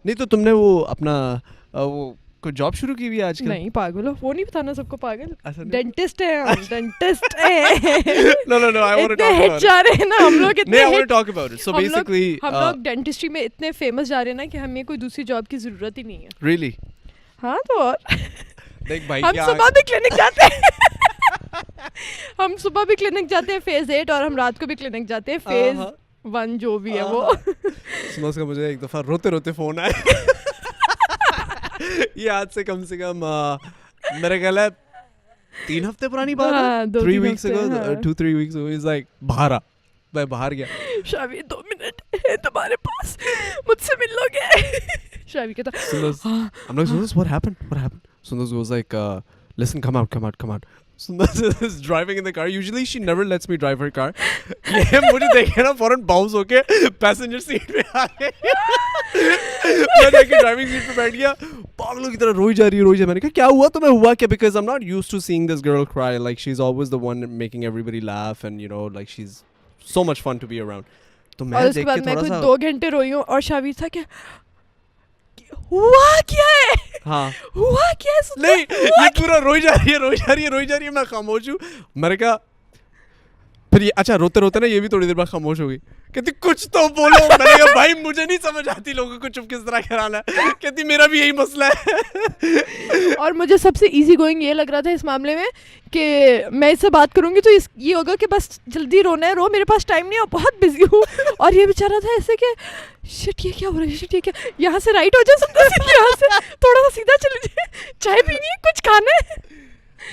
نہیں تو تم نے وہ اپنا وہ کوئی جاب شروع کی ہوئی ہے آج کل؟ نہیں پاگل ہو, وہ نہیں بتانا سب کو پاگل. ایسا نہیں. ڈینٹسٹ ہیں ہم, ڈینٹسٹ ہیں. No, I want to اتنے talk ہٹ about جا رہے ہیں نا ہم لوگ, نہیں, I want to talk about it. So basically ہم لوگ ڈینٹسٹری میں اتنے فیمس جا رہے ہیں نا کہ ہمیں کوئی دوسری جاب کی ضرورت ہی نہیں ہے. Really? ہاں تو اور دیکھ بھائی ہم صبح بھی کلینک جاتے ہیں, ہم صبح بھی کلینک جاتے ہیں فیز 8, اور ہم رات کو بھی کلینک جاتے ہیں فیز 1 جو بھی ہے وہ. سنو کا مجھے ایک دفعہ روتے روتے فون آیا, یہ آج سے کم میرے خیال ہے 3 ہفتے پرانی بات ہے, 3 weeks ago, 2-3 weeks ago. He's like باہر آ, میں باہر گیا. شاوی 2 منٹ ہے تمہارے پاس, مجھ سے مل لو گے. شاوی کہتا I'm like, Sundas, what happened? Sundas goes like, listen, come out. Sundas is driving in the car. Usually she never lets me drive her car. یہ مجھے دیکھے نا فوراً باؤنس ہو کے پیسنجر سیٹ پہ آ گئے, میں دیکھ کے ڈرائیونگ سیٹ پہ بیٹھ گیا, پاگلوں کی طرح روئی جا رہی ہے. میں نے کہا کیا ہوا تمہیں, ہوا کیا؟ Because I'm not used to seeing this girl cry. Like she's always the one making everybody laugh and you know like she's so much fun to be around. تو میں دیکھ کے تھوڑا سا 2 گھنٹے روئی ہوں, اور شاوی تھا کہ ہوا کیا ہے, ہاں ہوا کیا ہے, نہیں یہ پورا روئی جا رہی ہے. میں خاموش ہوں. میں نے کہا پھر یہ اچھا روتے روتے نا یہ بھی تھوڑی دیر بعد خاموش ہو گئی. کہتی کچھ تو بولو. میں نے کہا بھائی مجھے نہیں سمجھ آتی لوگوں کو چپ کس طرح کرانا ہے. کہتی میرا بھی یہی مسئلہ ہے. اور مجھے سب سے ایزی گوئنگ یہ لگ رہا تھا اس معاملے میں کہ میں اس سے بات کروں گی تو یہ ہوگا کہ بس جلدی رونا ہے, رو, میرے پاس ٹائم نہیں ہے, بہت بزی ہوں. اور یہ بیچارہ تھا ایسے کہ شٹ یہ کیا ہو رہا ہے, شٹ یہ کیا, یہاں سے رائٹ ہو جائے سمجھا, یہاں سے تھوڑا سا سیدھا چلے جائے, چائے پینی ہے, کچھ کھانا ہے.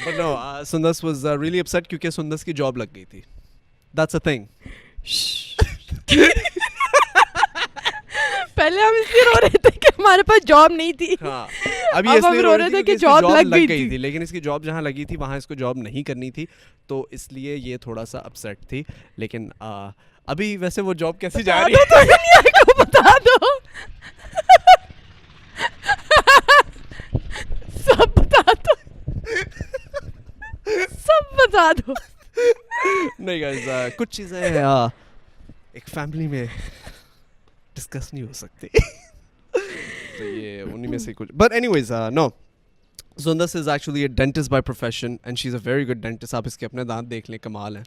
But no, Sundas was really upset کیونکہ سندس کی جاب لگ گئی تھی. That's a thing. پہلے ہم اس لیے رو رہے تھے کہ ہمارے پاس جاب نہیں تھی. ہاں ابھی اس لیے رو رہے تھے کہ جاب لگ گئی تھی, لیکن اس کی جاب جہاں لگی تھی وہاں اس کو جاب نہیں کرنی تھی, تو اس لیے یہ تھوڑا سا اپسیٹ تھی. لیکن ابھی ویسے وہ جاب کیسی جا رہی ہے بتا دو, سب بتا دو. نہیں گائز, کچھ چیزیں ایک فیملی میں ڈسکس نہیں ہو سکتی, تو یہ انہیں میں سے کچھ. But anyways no, Sundas is actually a dentist by profession and she's a very good dentist. آپ اس کے اپنے دانت دیکھ لیں, کمال ہیں.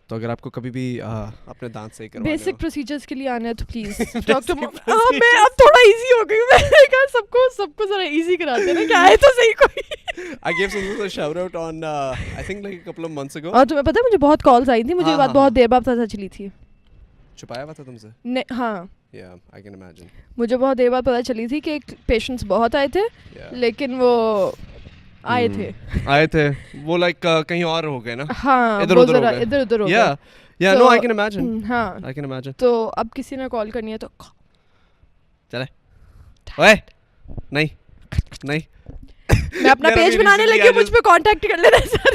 تو اگر آپ کو کبھی بھی اپنے دانت صحیح کروانے بیسک پروسیجرز کے لیے آنا ہے تو پلیز ٹاک ٹو. میں اب تھوڑا ایزی ہو گئی, میں نے کہا سب کو ذرا ایزی کراتے ہیں نا, کہ آئے تو صحیح کوئی. I gave Sundas a shout out on I think like a couple of months ago. اور تمہیں پتہ ہے مجھے بہت کالز آئی تھی, مجھے یہ بات بہت دیر بعد پتہ چلی تھی. چھپایا ہوا تھا تم سے؟ ہاں Yeah, I can imagine. مجھے بہت دیر بعد پتہ چلی تھی کہ پیشنٹس بہت آئے تھے, لیکن وہ آئے تھے وہ لائک کہیں اور ہو گئے نا. ہاں ادھر ادھر ہو گئے. Yeah, no, I can imagine. ہاں I can imagine. تو اب کسی نے کال کرنی ہے تو چلے اوئے نہیں میں اپنا پیج بنانے لگی ہوں, مجھ پہ کانٹیکٹ کر لینا سر.